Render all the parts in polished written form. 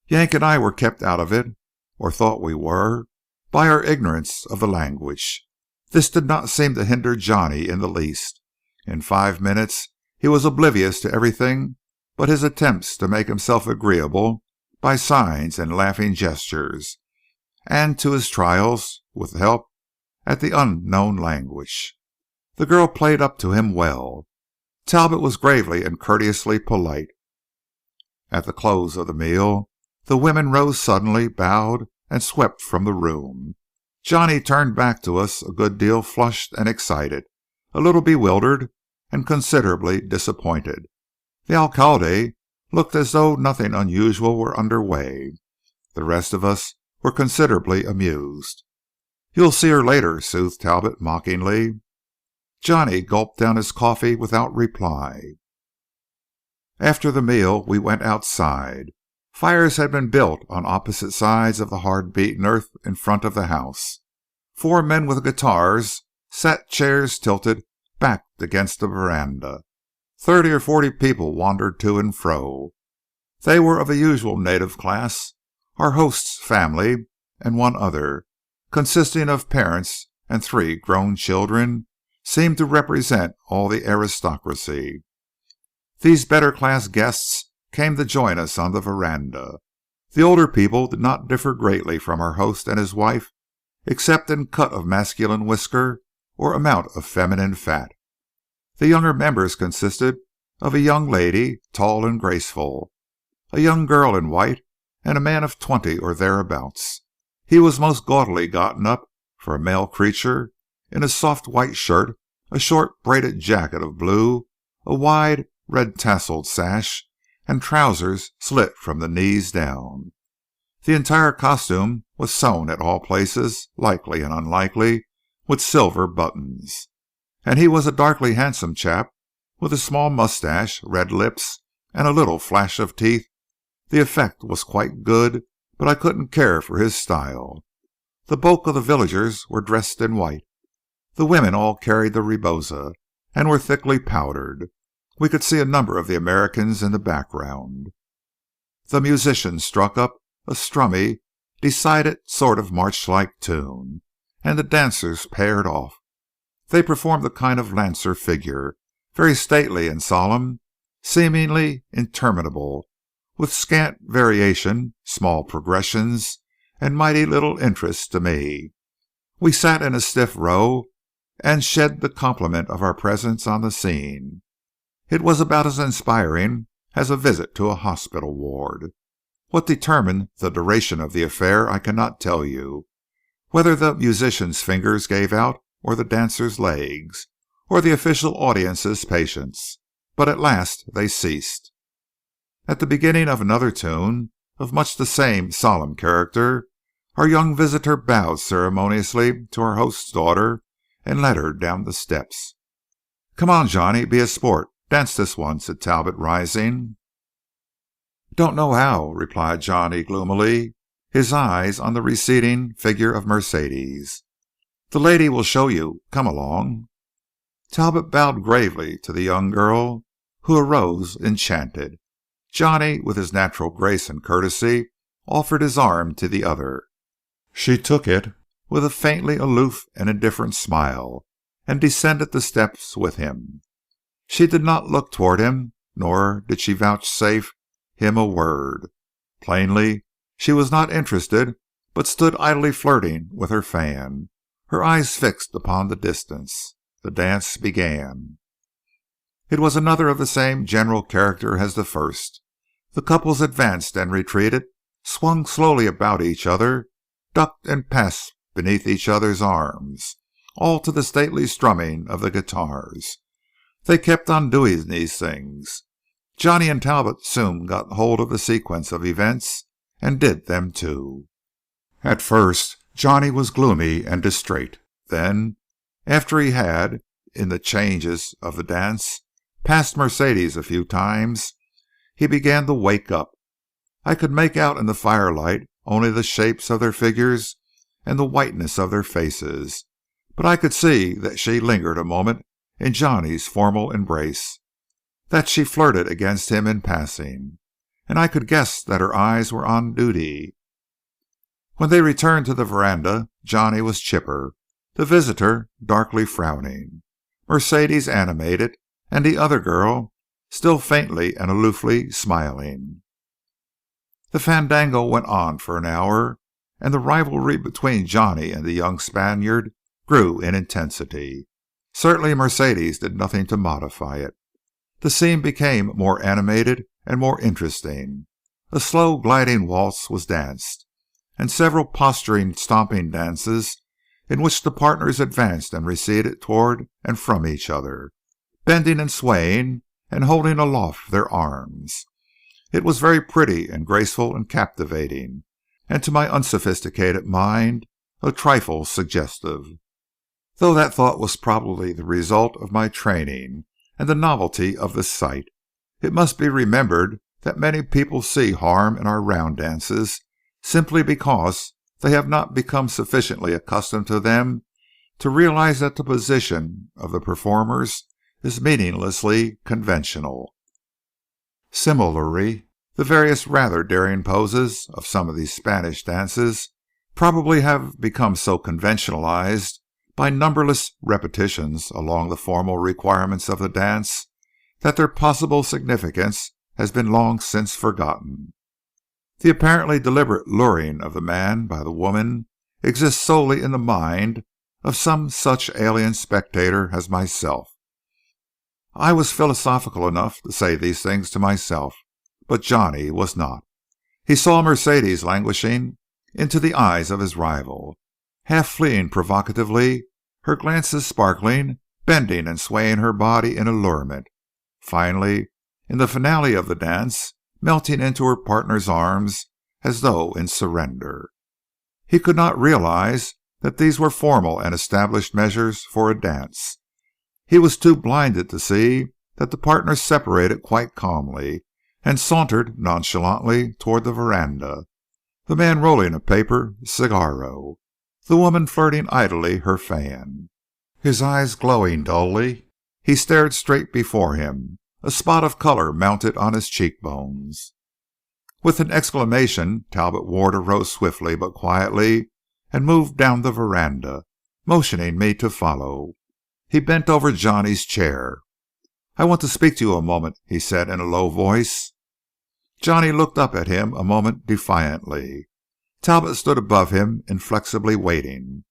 Yank and I were kept out of it, or thought we were, by our ignorance of the language. This did not seem to hinder Johnny in the least. In 5 minutes he was oblivious to everything but his attempts to make himself agreeable by signs and laughing gestures, and to his trials with help at the unknown language. The girl played up to him well. Talbot was gravely and courteously polite. At the close of the meal, the women rose suddenly, bowed, and swept from the room. Johnny turned back to us a good deal flushed and excited, a little bewildered, and considerably disappointed. The alcalde looked as though nothing unusual were under way. The rest of us were considerably amused. "You'll see her later," soothed Talbot mockingly. Johnny gulped down his coffee without reply. After the meal we went outside. Fires had been built on opposite sides of the hard-beaten earth in front of the house. 4 men with guitars sat chairs tilted back against the veranda. 30 or 40 people wandered to and fro. They were of the usual native class, our host's family, and one other, consisting of parents and 3 grown children, seemed to represent all the aristocracy. These better-class guests came to join us on the veranda. The older people did not differ greatly from our host and his wife, except in cut of masculine whisker or amount of feminine fat. The younger members consisted of a young lady, tall and graceful, a young girl in white, and a man of 20 or thereabouts. He was most gaudily gotten up, for a male creature, in a soft white shirt, a short braided jacket of blue, a wide red tasseled sash, and trousers slit from the knees down. The entire costume was sewn at all places, likely and unlikely, with silver buttons. And he was a darkly handsome chap, with a small mustache, red lips, and a little flash of teeth. The effect was quite good, but I couldn't care for his style. The bulk of the villagers were dressed in white. The women all carried the rebosa, and were thickly powdered. We could see a number of the Americans in the background. The musicians struck up a strummy, decided sort of march-like tune, and the dancers paired off. They performed a kind of lancer figure, very stately and solemn, seemingly interminable, with scant variation, small progressions, and mighty little interest to me. We sat in a stiff row, and shed the compliment of our presence on the scene. It was about as inspiring as a visit to a hospital ward. What determined the duration of the affair I cannot tell you, whether the musicians' fingers gave out, or the dancers' legs, or the official audience's patience, but at last they ceased. At the beginning of another tune, of much the same solemn character, our young visitor bowed ceremoniously to our host's daughter and led her down the steps. "Come on, Johnny, be a sport. Dance this one," said Talbot, rising. "Don't know how," replied Johnny gloomily, his eyes on the receding figure of Mercedes. "The lady will show you. Come along." Talbot bowed gravely to the young girl, who arose enchanted. Johnny, with his natural grace and courtesy, offered his arm to the other. She took it with a faintly aloof and indifferent smile, and descended the steps with him. She did not look toward him, nor did she vouchsafe him a word. Plainly, she was not interested, but stood idly flirting with her fan, her eyes fixed upon the distance. The dance began. It was another of the same general character as the first. The couples advanced and retreated, swung slowly about each other, ducked and passed beneath each other's arms, all to the stately strumming of the guitars. They kept on doing these things. Johnny and Talbot soon got hold of the sequence of events, and did them too. At first Johnny was gloomy and distrait. Then, after he had, in the changes of the dance, passed Mercedes a few times, he began to wake up. I could make out in the firelight only the shapes of their figures and the whiteness of their faces, but I could see that she lingered a moment in Johnny's formal embrace, that she flirted against him in passing, and I could guess that her eyes were on duty. When they returned to the veranda, Johnny was chipper, the visitor darkly frowning, Mercedes animated, and the other girl still faintly and aloofly smiling. The fandango went on for an hour, and the rivalry between Johnny and the young Spaniard grew in intensity. Certainly Mercedes did nothing to modify it. The scene became more animated and more interesting. A slow gliding waltz was danced, and several posturing stomping dances in which the partners advanced and receded toward and from each other, bending and swaying and holding aloft their arms. It was very pretty and graceful and captivating, and to my unsophisticated mind a trifle suggestive. Though that thought was probably the result of my training and the novelty of the sight, it must be remembered that many people see harm in our round dances simply because they have not become sufficiently accustomed to them to realize that the position of the performers is meaninglessly conventional. Similarly, the various rather daring poses of some of these Spanish dances probably have become so conventionalized by numberless repetitions along the formal requirements of the dance that their possible significance has been long since forgotten. The apparently deliberate luring of the man by the woman exists solely in the mind of some such alien spectator as myself. I was philosophical enough to say these things to myself, but Johnny was not. He saw Mercedes languishing into the eyes of his rival, half fleeing provocatively, her glances sparkling, bending and swaying her body in allurement. Finally, in the finale of the dance, melting into her partner's arms as though in surrender. He could not realize that these were formal and established measures for a dance. He was too blinded to see that the partners separated quite calmly and sauntered nonchalantly toward the veranda, the man rolling a paper cigarro, the woman flirting idly her fan. His eyes glowing dully, he stared straight before him, a spot of color mounted on his cheekbones. With an exclamation, Talbot Ward arose swiftly but quietly and moved down the veranda, motioning me to follow. He bent over Johnny's chair. "I want to speak to you a moment," he said in a low voice. Johnny looked up at him a moment defiantly. Talbot stood above him, inflexibly waiting.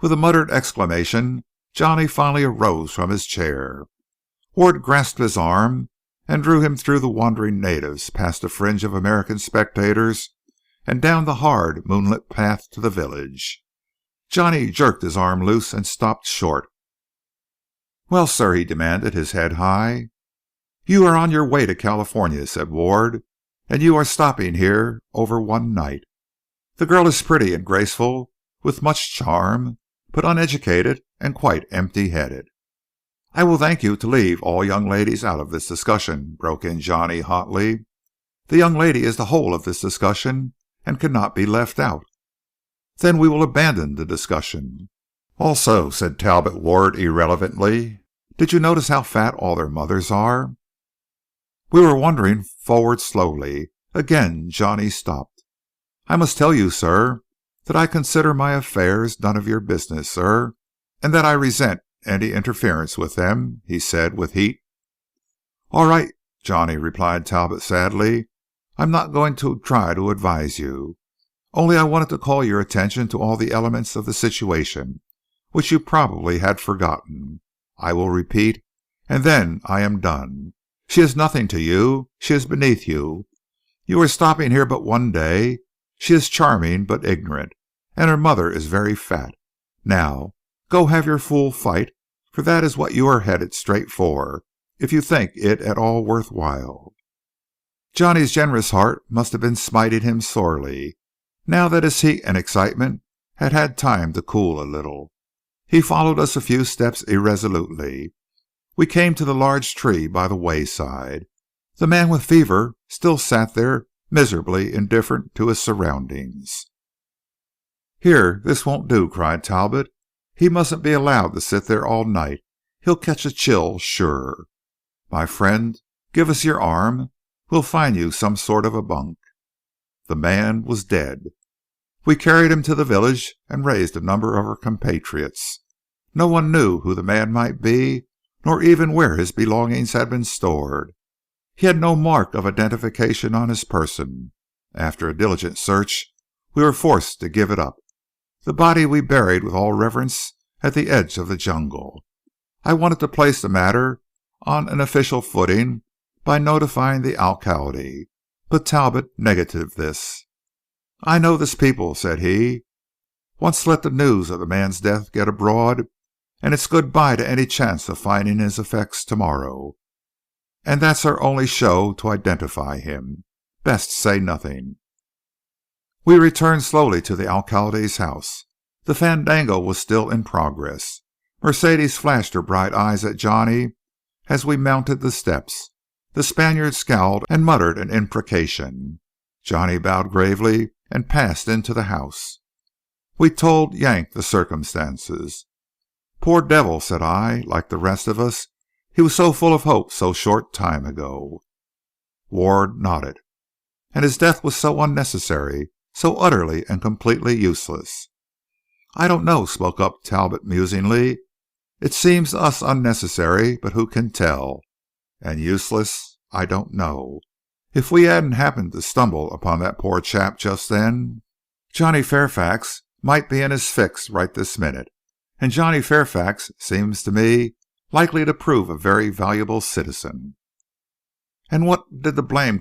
With a muttered exclamation, Johnny finally arose from his chair. Ward grasped his arm and drew him through the wandering natives past a fringe of American spectators and down the hard, moonlit path to the village. Johnny jerked his arm loose and stopped short. "Well, sir," he demanded, his head high. "You are on your way to California," said Ward, "and you are stopping here over one night. The girl is pretty and graceful, with much charm, but uneducated and quite empty-headed." "I will thank you to leave all young ladies out of this discussion," broke in Johnny hotly. "The young lady is the whole of this discussion and cannot be left out." "Then we will abandon the discussion." "Also," said Talbot Ward irrelevantly, "did you notice how fat all their mothers are?" We were wandering forward slowly. Again Johnny stopped. "I must tell you, sir, that I consider my affairs none of your business, sir, and that I resent any interference with them," he said with heat. "All right, Johnny," replied Talbot sadly. "I'm not going to try to advise you. Only I wanted to call your attention to all the elements of the situation, which you probably had forgotten. I will repeat, and then I am done. She is nothing to you. She is beneath you. You are stopping here but one day. She is charming but ignorant, and her mother is very fat. Now, go have your fool fight, for that is what you are headed straight for, if you think it at all worth while." Johnny's generous heart must have been smiting him sorely, now that his heat and excitement had had time to cool a little. He followed us a few steps irresolutely. We came to the large tree by the wayside. The man with fever still sat there, miserably indifferent to his surroundings. "Here, this won't do," cried Talbot. "He mustn't be allowed to sit there all night. He'll catch a chill, sure. My friend, give us your arm. We'll find you some sort of a bunk." The man was dead. We carried him to the village and raised a number of our compatriots. No one knew who the man might be, nor even where his belongings had been stored. He had no mark of identification on his person. After a diligent search, we were forced to give it up. The body we buried with all reverence at the edge of the jungle. I wanted to place the matter on an official footing by notifying the alcalde, but Talbot negatived this. "I know this people," said he. "Once let the news of the man's death get abroad, and it's good-bye to any chance of finding his effects tomorrow. And that's our only show to identify him. Best say nothing." We returned slowly to the alcalde's house. The fandango was still in progress. Mercedes flashed her bright eyes at Johnny as we mounted the steps. The Spaniard scowled and muttered an imprecation. Johnny bowed gravely and passed into the house. We told Yank the circumstances. "Poor devil," said I. "Like the rest of us, he was so full of hope so short time ago." Ward nodded. "And his death was so unnecessary, so utterly and completely useless." "I don't know," spoke up Talbot musingly. "It seems to us unnecessary, but who can tell? And useless, I don't know. If we hadn't happened to stumble upon that poor chap just then, Johnny Fairfax might be in his fix right this minute. And Johnny Fairfax seems to me likely to prove a very valuable citizen." "And what did the blame